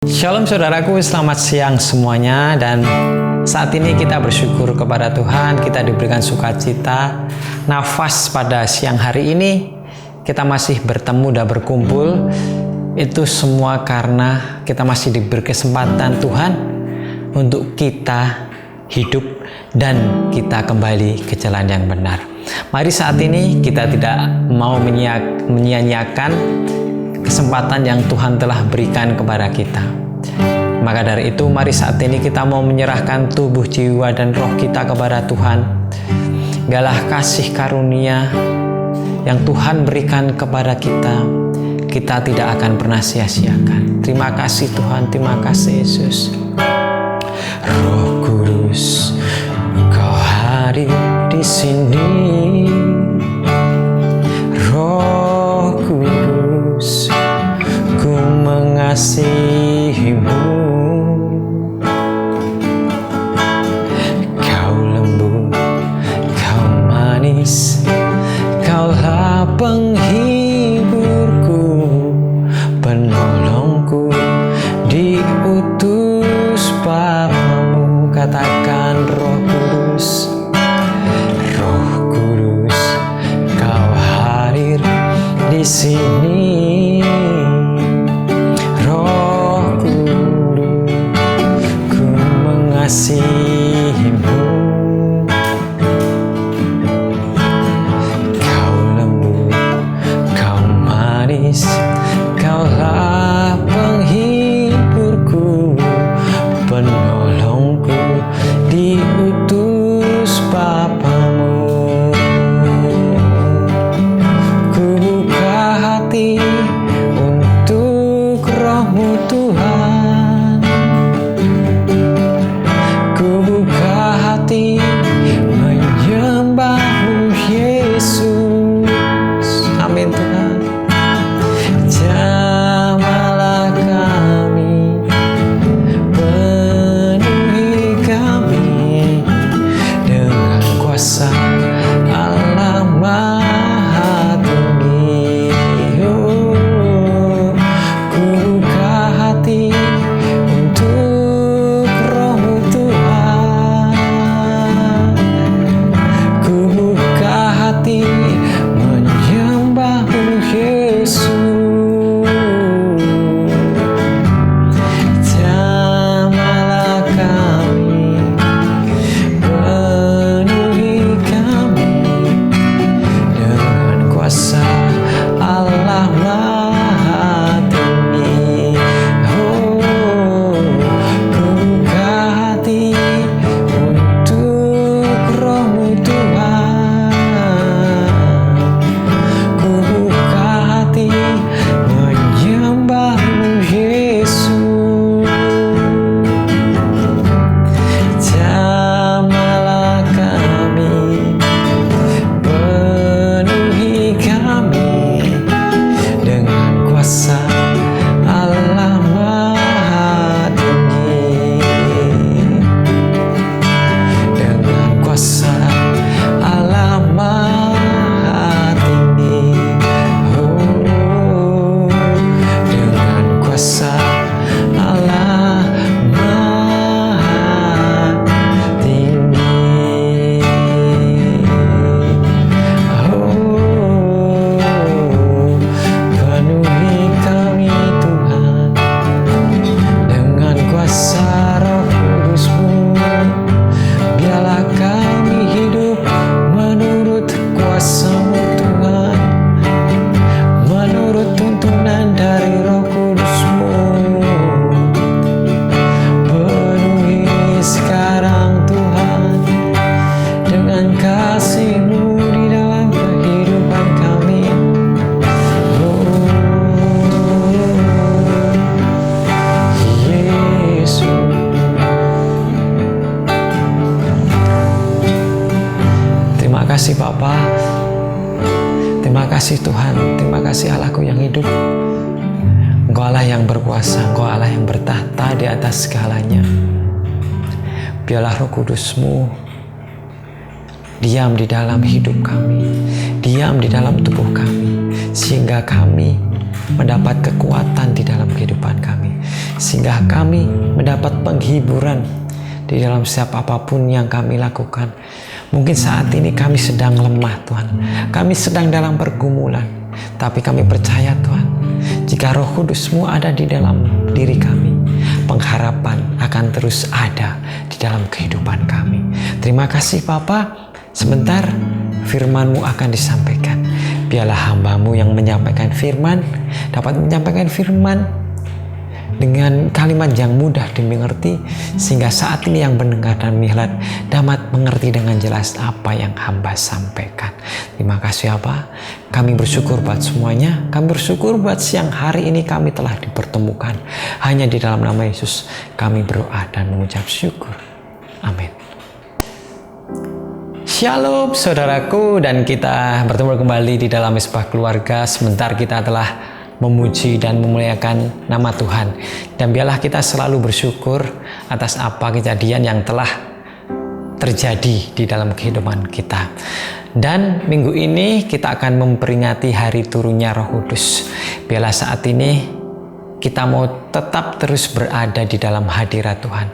Shalom saudaraku, selamat siang semuanya. Dan saat ini kita bersyukur kepada Tuhan, kita diberikan sukacita, nafas pada siang hari ini. Kita masih bertemu dan berkumpul. Itu semua karena kita masih diberi kesempatan Tuhan untuk kita hidup dan kita kembali ke jalan yang benar. Mari saat ini kita tidak mau menyia-nyiakan kesempatan yang Tuhan telah berikan kepada kita. Maka dari itu, mari saat ini kita mau menyerahkan tubuh, jiwa, dan roh kita kepada Tuhan. Galah kasih karunia yang Tuhan berikan kepada kita, kita tidak akan pernah sia-siakan. Terima kasih Tuhan, terima kasih Yesus. Roh Kudus, Kau hadir di sini. Roh Kudus, Ku mengasihimu. Kau lembut, Kau manis, Kaulah penghiburku, penolongku, diutus Bapamu. Katakan Roh Kudus, Roh Kudus, Kau hadir di sini. Roh Kudus, Ku mengasihimu. Kau lembut, Kau manis, Kaulah penghiburku, penolongku, diutus Bapamu. Ku buka hati untuk Roh-Mu Tuhan. Ku buka hati menyembah-Mu Yesus. Amin Tuhan. Jamahlah kami, penuhi kami dengan kuasa Allah Maha Tinggi. Oh, ku buka hati untuk Roh-Mu Tuhan. Ku buka hati menyembah-Mu Yesus. Jamahlah kami, penuhi kami dengan kuasa Allah Maha Tinggi. Oh, ku buka hati untuk Roh-Mu Tuhan. Ku buka hati menyembah-Mu Yesus. Jamahlah kami, penuhi kami dengan kuasa Allah Maha Tinggi. Dengan kuasa Allah Maha Tinggi. Oh, dengan kuasa Allah Maha Tinggi. Oh, penuhi kami Tuhan dengan kuasa Roh Kudus-Mu. Biarlah kami hidup menurut kuasa-Mu Tuhan, menurut tuntunan dari Roh Kudus-Mu. Penuhi sekarang Tuhan dengan kasih-Mu di dalam kehidupan kami. Oh, Yesus. Terima kasih Bapa. Terima kasih Tuhan. Terima kasih Allahku yang hidup. Engkau Allah yang berkuasa. Engkau Allah yang bertahta di atas segalanya. Biarlah Roh Kudus-Mu diam di dalam hidup kami, diam di dalam tubuh kami, sehingga kami mendapat kekuatan di dalam kehidupan kami, sehingga kami mendapat penghiburan di dalam setiap apapun yang kami lakukan. Mungkin saat ini kami sedang lemah Tuhan, kami sedang dalam pergumulan, tapi kami percaya Tuhan, jika Roh Kudus-Mu ada di dalam diri kami, pengharapan akan terus ada di dalam kehidupan kami. Terima kasih Bapa. Sebentar firman-Mu akan disampaikan. Biarlah hamba-Mu yang menyampaikan firman dapat menyampaikan firman dengan kalimat yang mudah dimengerti, sehingga saat ini yang mendengar dan melihat dapat mengerti dengan jelas apa yang hamba sampaikan. Terima kasih Bapa. Kami bersyukur buat semuanya. Kami bersyukur buat siang hari ini kami telah dipertemukan. Hanya di dalam nama Yesus kami berdoa dan mengucap syukur. Amin. Shalom saudaraku, dan kita bertemu kembali di dalam Mesbah Keluarga. Sebentar kita telah memuji dan memuliakan nama Tuhan, dan biarlah kita selalu bersyukur atas apa kejadian yang telah terjadi di dalam kehidupan kita. Dan minggu ini kita akan memperingati hari turunnya Roh Kudus. Biarlah saat ini kita mau tetap terus berada di dalam hadirat Tuhan.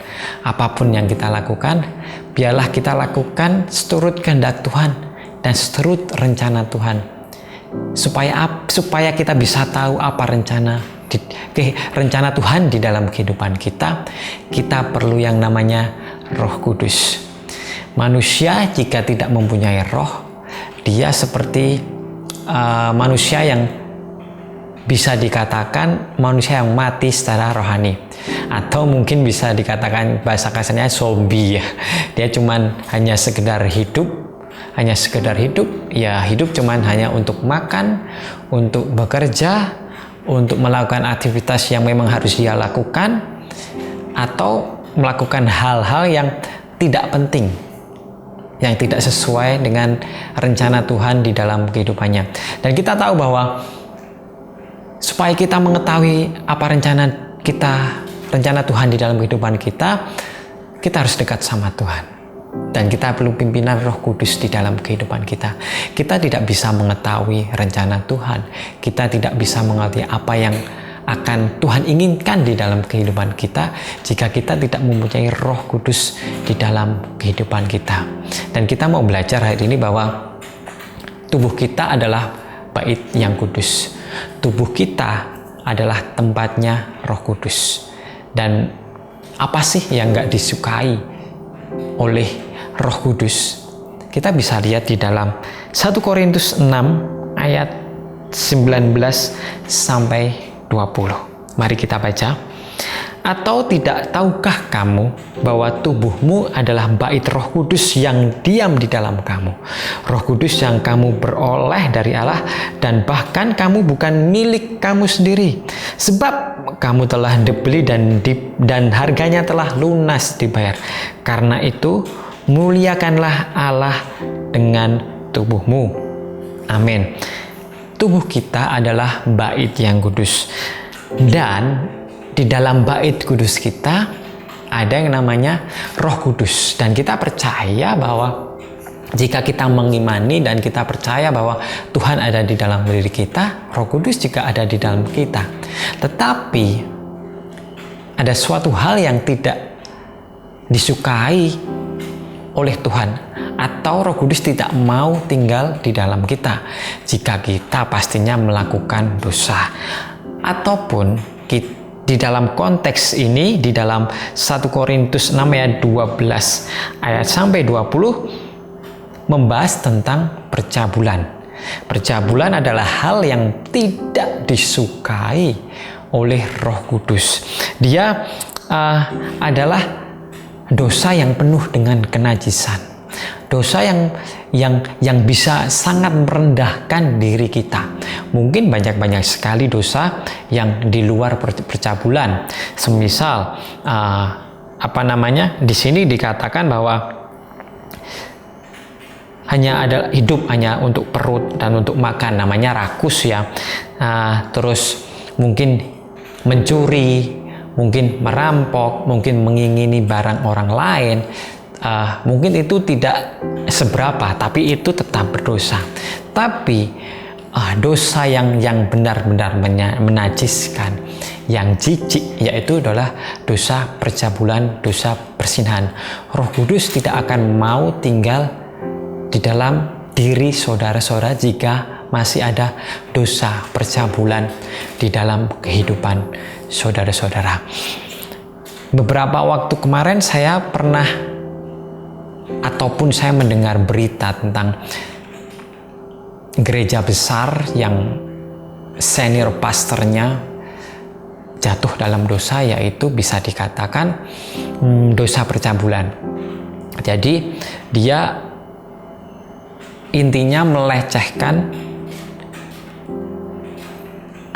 Apapun yang kita lakukan, biarlah kita lakukan seturut kehendak Tuhan dan seturut rencana Tuhan. Supaya kita bisa tahu apa rencana Tuhan di dalam kehidupan kita, kita perlu yang namanya Roh Kudus. Manusia jika tidak mempunyai roh, dia seperti manusia yang bisa dikatakan manusia yang mati secara rohani, atau mungkin bisa dikatakan bahasa kasarnya zombie ya. Dia cuman hanya sekedar hidup, ya hidup cuman hanya untuk makan, untuk bekerja, untuk melakukan aktivitas yang memang harus dia lakukan, atau melakukan hal-hal yang tidak penting, yang tidak sesuai dengan rencana Tuhan di dalam kehidupannya. Dan kita tahu bahwa supaya kita mengetahui apa rencana Tuhan di dalam kehidupan kita, kita harus dekat sama Tuhan. Dan kita perlu pimpinan Roh Kudus di dalam kehidupan kita. Kita tidak bisa mengetahui rencana Tuhan. Kita tidak bisa mengerti apa yang akan Tuhan inginkan di dalam kehidupan kita jika kita tidak mempunyai Roh Kudus di dalam kehidupan kita. Dan kita mau belajar hari ini bahwa tubuh kita adalah bait yang kudus. Tubuh kita adalah tempatnya Roh Kudus. Dan apa sih yang gak disukai oleh Roh Kudus? Kita bisa lihat di dalam 1 Korintus 6 ayat 19 sampai 20. Mari kita baca. Atau tidak tahukah kamu bahwa tubuhmu adalah bait Roh Kudus yang diam di dalam kamu, Roh Kudus yang kamu beroleh dari Allah, dan bahkan kamu bukan milik kamu sendiri, sebab kamu telah dibeli dan harganya telah lunas dibayar. Karena itu muliakanlah Allah dengan tubuhmu. Amin. Tubuh kita adalah bait yang kudus, dan di dalam bait kudus kita ada yang namanya Roh Kudus. Dan kita percaya bahwa jika kita mengimani dan kita percaya bahwa Tuhan ada di dalam diri kita, Roh Kudus juga ada di dalam kita. Tetapi ada suatu hal yang tidak disukai oleh Tuhan, atau Roh Kudus tidak mau tinggal di dalam kita jika kita pastinya melakukan dosa. Ataupun di dalam konteks ini, di dalam 1 Korintus 6 ayat 12 ayat sampai 20 membahas tentang percabulan. Percabulan adalah hal yang tidak disukai oleh Roh Kudus. Dia adalah dosa yang penuh dengan kenajisan. Dosa yang bisa sangat merendahkan diri kita. Mungkin banyak sekali dosa yang di luar percabulan. Semisal di sini dikatakan bahwa hanya ada hidup hanya untuk perut dan untuk makan, namanya rakus ya. Terus mungkin mencuri, mungkin merampok, mungkin mengingini barang orang lain. Mungkin itu tidak seberapa, tapi itu tetap berdosa. Tapi dosa yang benar-benar menajiskan, yang jijik, yaitu adalah dosa percabulan, dosa persinahan. Roh Kudus tidak akan mau tinggal di dalam diri saudara-saudara jika masih ada dosa percabulan di dalam kehidupan saudara-saudara. Beberapa waktu kemarin saya pernah ataupun saya mendengar berita tentang gereja besar yang senior pastornya jatuh dalam dosa, yaitu bisa dikatakan dosa percabulan. Jadi dia intinya melecehkan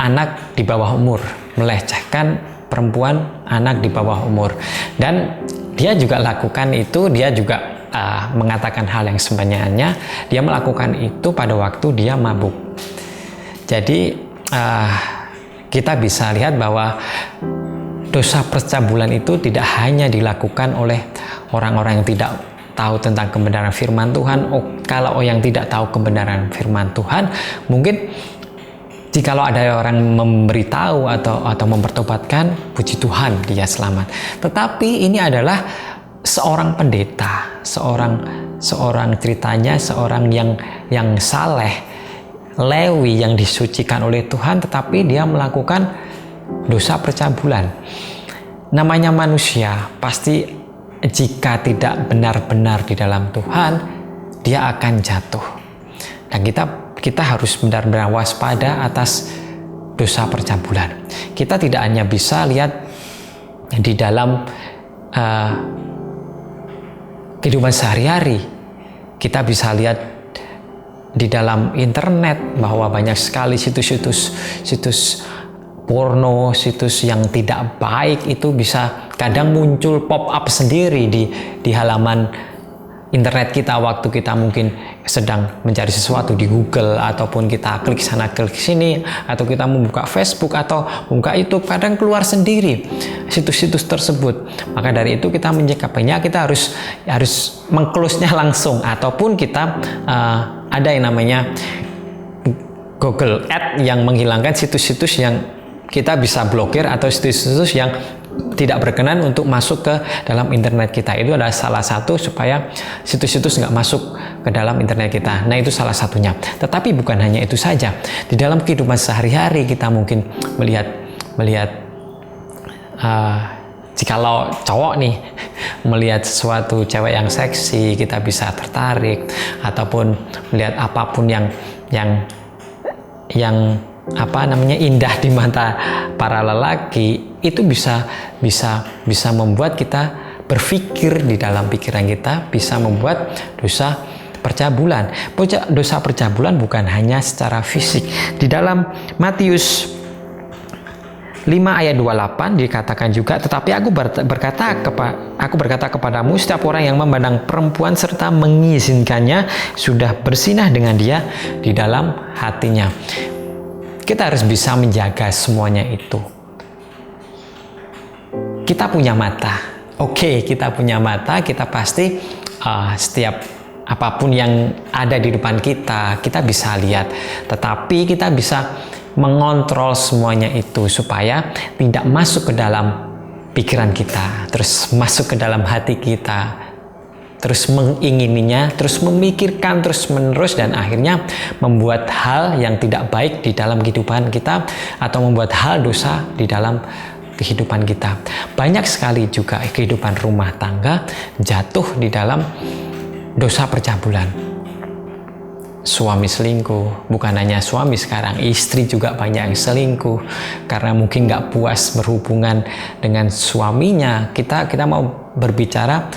anak di bawah umur, melecehkan perempuan anak di bawah umur, dan dia juga lakukan itu, dia juga mengatakan hal yang sebenarnya. Dia melakukan itu pada waktu dia mabuk. Jadi kita bisa lihat bahwa dosa percabulan itu tidak hanya dilakukan oleh orang-orang yang tidak tahu tentang kebenaran firman Tuhan. Kalau yang tidak tahu kebenaran firman Tuhan, mungkin jikalau ada orang memberitahu atau mempertobatkan, puji Tuhan dia selamat. Tetapi ini adalah seorang pendeta, seorang ceritanya seorang yang saleh, Lewi yang disucikan oleh Tuhan, tetapi dia melakukan dosa percabulan. Namanya manusia, pasti jika tidak benar-benar di dalam Tuhan, dia akan jatuh. Dan kita harus benar-benar waspada atas dosa percabulan. Kita tidak hanya bisa lihat di dalam kehidupan sehari-hari, kita bisa lihat di dalam internet bahwa banyak sekali situs porno, situs yang tidak baik itu bisa kadang muncul pop up sendiri di halaman internet kita waktu kita mungkin sedang mencari sesuatu di Google, ataupun kita klik sana klik sini, atau kita membuka Facebook atau membuka YouTube, kadang keluar sendiri situs-situs tersebut. Maka dari itu kita menyikapinya, kita harus meng-close-nya langsung, ataupun kita ada yang namanya Google Ads yang menghilangkan situs-situs yang kita bisa blokir, atau situs-situs yang tidak berkenan untuk masuk ke dalam internet kita. Itu adalah salah satu supaya situs-situs nggak masuk ke dalam internet kita. Nah, itu salah satunya. Tetapi bukan hanya itu saja. Di dalam kehidupan sehari-hari kita mungkin melihat jikalau cowok nih melihat sesuatu cewek yang seksi, kita bisa tertarik, ataupun melihat apapun yang indah di mata para lelaki, itu bisa membuat kita berpikir di dalam pikiran kita, bisa membuat dosa percabulan. Dosa percabulan bukan hanya secara fisik. Di dalam Matius 5 ayat 28 dikatakan juga, tetapi aku berkata kepadamu, setiap orang yang memandang perempuan serta mengizinkannya sudah bersinah dengan dia di dalam hatinya. Kita harus bisa menjaga semuanya itu. Kita punya mata. Oke, kita punya mata, kita pasti setiap apapun yang ada di depan kita bisa lihat. Tetapi kita bisa mengontrol semuanya itu supaya tidak masuk ke dalam pikiran kita, terus masuk ke dalam hati kita, terus mengingininya, terus memikirkan terus-menerus, dan akhirnya membuat hal yang tidak baik di dalam kehidupan kita, atau membuat hal dosa di dalam kehidupan kita. Banyak sekali juga kehidupan rumah tangga jatuh di dalam dosa percabulan. Suami selingkuh, bukan hanya suami, sekarang istri juga banyak yang selingkuh karena mungkin nggak puas berhubungan dengan suaminya. Kita mau berbicara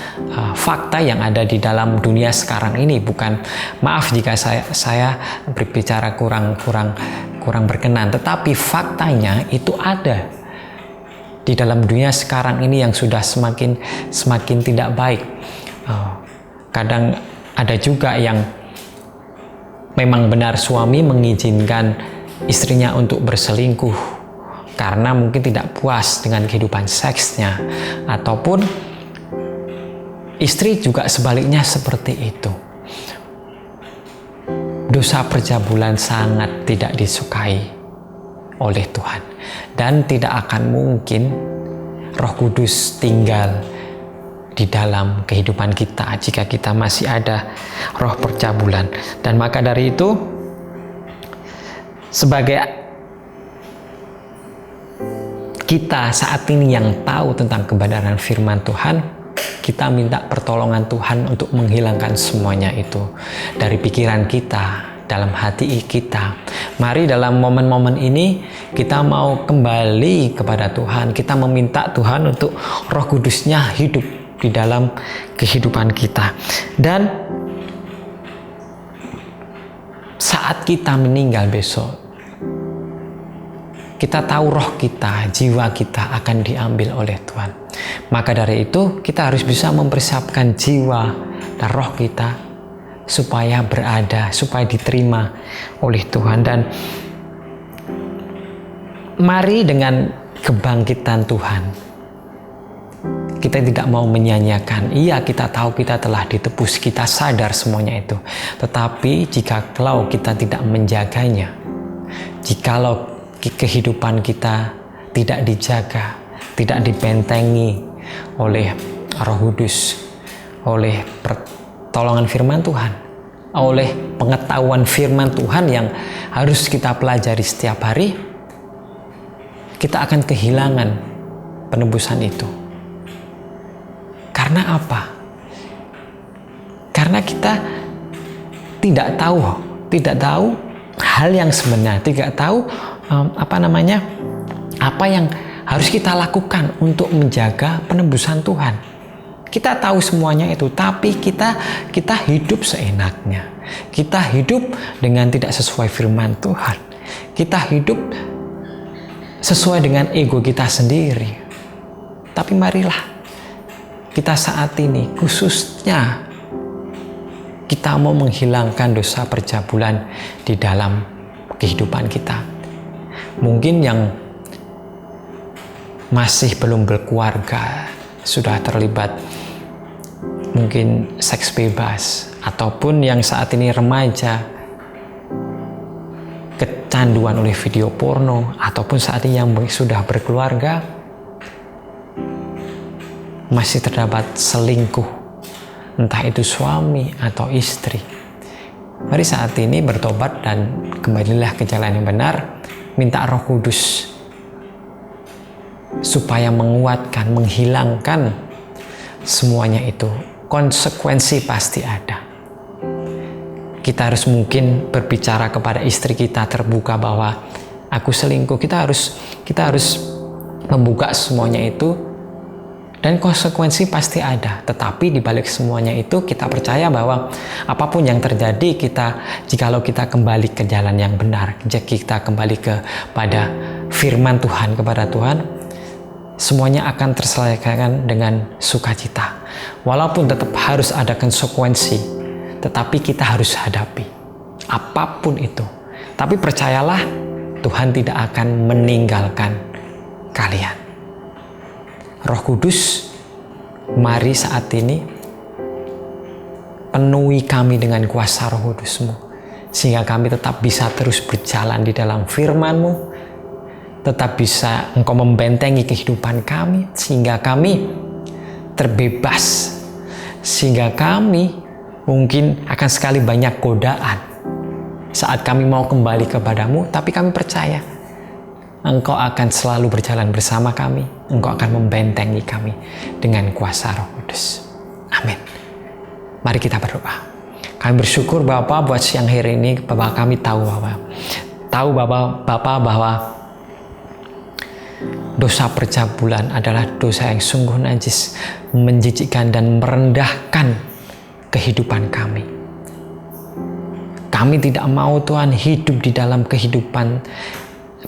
fakta yang ada di dalam dunia sekarang ini. Bukan, maaf jika saya berbicara kurang berkenan, tetapi faktanya itu ada di dalam dunia sekarang ini yang sudah semakin tidak baik. Kadang ada juga yang memang benar suami mengizinkan istrinya untuk berselingkuh karena mungkin tidak puas dengan kehidupan seksnya, ataupun istri juga sebaliknya seperti itu. dosa percabulan sangat tidak disukai oleh Tuhan. Dan tidak akan mungkin Roh Kudus tinggal di dalam kehidupan kita jika kita masih ada roh percabulan. Dan maka dari itu, sebagai kita saat ini yang tahu tentang kebenaran firman Tuhan, kita minta pertolongan Tuhan untuk menghilangkan semuanya itu dari pikiran kita, dalam hati kita. Mari dalam momen-momen ini kita mau kembali kepada Tuhan. Kita meminta Tuhan untuk Roh Kudus-Nya hidup di dalam kehidupan kita. Dan saat kita meninggal besok, kita tahu roh kita, jiwa kita akan diambil oleh Tuhan. Maka dari itu kita harus bisa mempersiapkan jiwa dan roh kita supaya berada, supaya diterima oleh Tuhan. Dan mari dengan kebangkitan Tuhan, kita tidak mau menyanyiakan. Iya, kita tahu kita telah ditebus, kita sadar semuanya itu. Tetapi jikalau kita tidak menjaganya, jikalau kehidupan kita tidak dijaga, tidak dibentengi oleh Roh Kudus, oleh pertolongan firman Tuhan, oleh pengetahuan firman Tuhan yang harus kita pelajari setiap hari, kita akan kehilangan penebusan itu. Karena apa? Karena kita tidak tahu hal yang sebenarnya, tidak tahu apa yang harus kita lakukan untuk menjaga penebusan Tuhan. Kita tahu semuanya itu, tapi kita hidup seenaknya. Kita hidup dengan tidak sesuai firman Tuhan. Kita hidup sesuai dengan ego kita sendiri. Tapi marilah kita saat ini, khususnya kita mau menghilangkan dosa percabulan di dalam kehidupan kita. Mungkin yang masih belum berkeluarga, sudah terlibat mungkin seks bebas, ataupun yang saat ini remaja, kecanduan oleh video porno, ataupun saat ini yang sudah berkeluarga, masih terdapat selingkuh, entah itu suami atau istri. Mari saat ini bertobat dan kembalilah ke jalan yang benar. Minta Roh Kudus supaya menguatkan, menghilangkan semuanya itu. Konsekuensi pasti ada. Kita harus mungkin berbicara kepada istri kita terbuka bahwa aku selingkuh. Kita harus membuka semuanya itu. Dan konsekuensi pasti ada. Tetapi di balik semuanya itu kita percaya bahwa apapun yang terjadi, jikalau kita kembali ke jalan yang benar, jika kita kembali kepada firman Tuhan, kepada Tuhan, semuanya akan terselesaikan dengan sukacita. Walaupun tetap harus ada konsekuensi, tetapi kita harus hadapi apapun itu. Tapi percayalah, Tuhan tidak akan meninggalkan kalian. Roh Kudus, mari saat ini penuhi kami dengan kuasa Roh Kudus-Mu, sehingga kami tetap bisa terus berjalan di dalam firman-Mu, tetap bisa Engkau membentengi kehidupan kami, sehingga kami terbebas, sehingga kami mungkin akan sekali banyak godaan saat kami mau kembali kepadamu, tapi kami percaya Engkau akan selalu berjalan bersama kami. Engkau akan membentengi kami dengan kuasa Roh Kudus. Amin. Mari kita berdoa. Kami bersyukur Bapa buat siang hari ini, Bapak kami tahu Bapak bahwa dosa percabulan adalah dosa yang sungguh najis, menjijikkan dan merendahkan kehidupan kami. Kami tidak mau Tuhan hidup di dalam kehidupan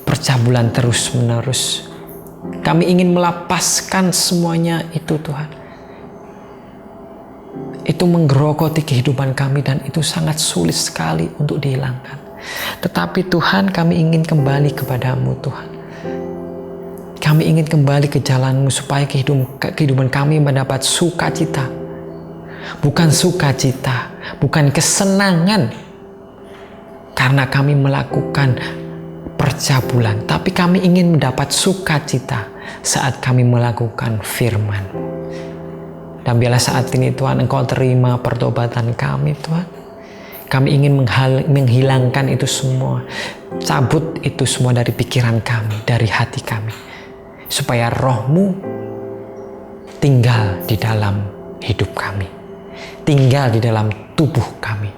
percabulan terus-menerus. Kami ingin melepaskan semuanya itu Tuhan. Itu menggerogoti kehidupan kami dan itu sangat sulit sekali untuk dihilangkan. Tetapi Tuhan, kami ingin kembali kepadamu Tuhan. Kami ingin kembali ke jalan-Mu supaya kehidupan kami mendapat sukacita. Bukan sukacita, bukan kesenangan, karena kami melakukan percabulan, tapi kami ingin mendapat sukacita saat kami melakukan firman-Mu. Dan biarlah saat ini Tuhan, Engkau terima pertobatan kami Tuhan. Kami ingin menghilangkan itu semua, cabut itu semua dari pikiran kami, dari hati kami, supaya Roh-Mu tinggal di dalam hidup kami, tinggal di dalam tubuh kami.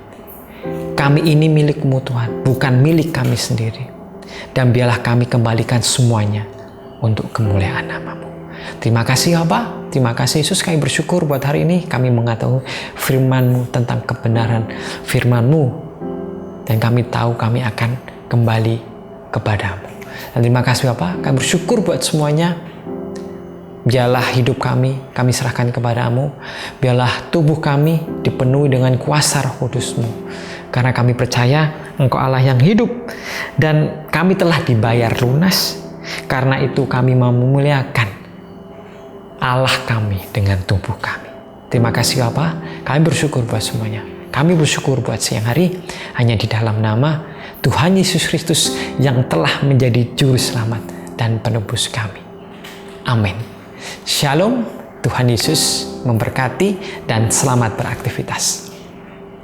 Kami ini milik-Mu Tuhan, bukan milik kami sendiri. Dan biarlah kami kembalikan semuanya untuk kemuliaan nama-Mu. Terima kasih Bapa, terima kasih Yesus. Kami bersyukur buat hari ini kami mengetahui firman-Mu, tentang kebenaran firman-Mu, dan kami tahu kami akan kembali kepadamu. Dan terima kasih Bapa, kami bersyukur buat semuanya. Biarlah hidup kami serahkan kepadamu. Biarlah tubuh kami dipenuhi dengan kuasa Roh Kudus-Mu, karena kami percaya Engkau Allah yang hidup, dan kami telah dibayar lunas. Karena itu kami mau memuliakan Allah kami dengan tubuh kami. Terima kasih Bapa, kami bersyukur buat semuanya. Kami bersyukur buat siang hari, hanya di dalam nama Tuhan Yesus Kristus yang telah menjadi juru selamat dan penebus kami. Amin. Shalom, Tuhan Yesus memberkati dan selamat beraktivitas.